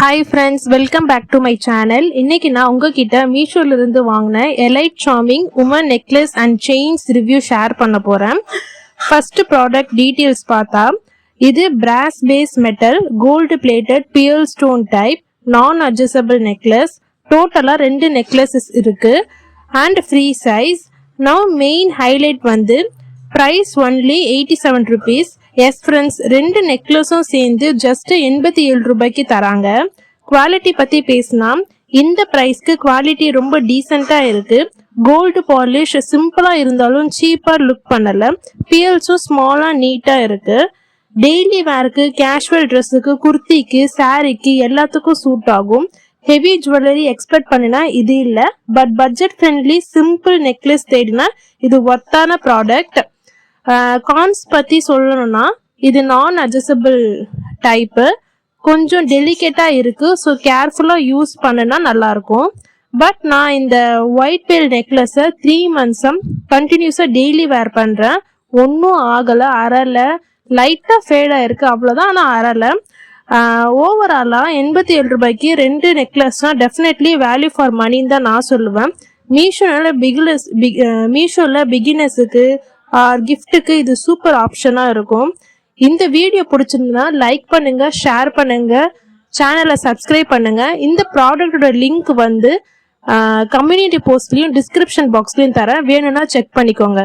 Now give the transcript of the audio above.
Hi friends, welcome back to my channel. இன்னைக்கு நான் உங்ககிட்ட மீஷோல இருந்து வாங்கின elite charming women necklace and chains review share பண்ண போறேன். ஃபர்ஸ்ட் ப்ராடக்ட் டீடைல்ஸ் பார்த்தா இது brass base metal gold plated pear stone type non adjustable necklace. டோட்டலா 2 நெக்லஸஸ் இருக்கு and free size. Now main highlight வந்து price only 87 rupees. Yes friends, 2 நெக்லஸும் சேர்ந்து just 87 ரூபாய்க்கு தராங்க. குவாலிட்டி பற்றி பேசினா இந்த ப்ரைஸ்க்கு குவாலிட்டி ரொம்ப டீசெண்டாக இருக்கு. கோல்டு பாலிஷ் சிம்பிளாக இருந்தாலும் சீப்பாக லுக் பண்ணலை. பியர்ஸும் ஸ்மாலாக நீட்டாக இருக்கு. டெய்லி வேருக்கு, கேஷுவல் ட்ரெஸ்ஸுக்கு, குர்த்திக்கு, சாரீக்கு எல்லாத்துக்கும் சூட் ஆகும். ஹெவி ஜுவல்லரி எக்ஸ்பெக்ட் பண்ணினா இது இல்லை. But budget friendly simple necklace தேடினா இது ஒர்த்தான ப்ராடக்ட். கான்ஸ் பற்றி சொல்லணும்னா இது நான் அட்ஜஸ்டபிள் டைப்பு, கொஞ்சம் டெலிகேட்டாக இருக்குது. ஸோ கேர்ஃபுல்லாக யூஸ் பண்ணுனா நல்லாயிருக்கும். பட் நான் இந்த ஒயிட் பேல் நெக்லஸை 3 months கண்டினியூஸாக டெய்லி வேர் பண்ணுறேன். ஒன்றும் ஆகலை, அறலை, லைட்டாக ஃபேடாக இருக்குது, அவ்வளோதான். ஆனால் அறலை. ஓவராலாக 87 ரூபாய்க்கு 2 நெக்லஸ்னால் டெஃபினெட்லி வேல்யூ ஃபார் மணின்னு தான் நான் சொல்லுவேன். மீஷோவில் பிகினர்ஸுக்கு கிஃப்ட்டுக்கு இது சூப்பர் ஆப்ஷனாக இருக்கும். இந்த வீடியோ பிடிச்சிருந்தா லைக் பண்ணுங்க, ஷேர் பண்ணுங்க, சேனலை சப்ஸ்கிரைப் பண்ணுங்க. இந்த ப்ராடக்டோட லிங்க் வந்து கம்யூனிட்டி போஸ்ட்லையும் டிஸ்கிரிப்ஷன் பாக்ஸ்லையும் தரேன், வேணும்னா செக் பண்ணிக்கோங்க.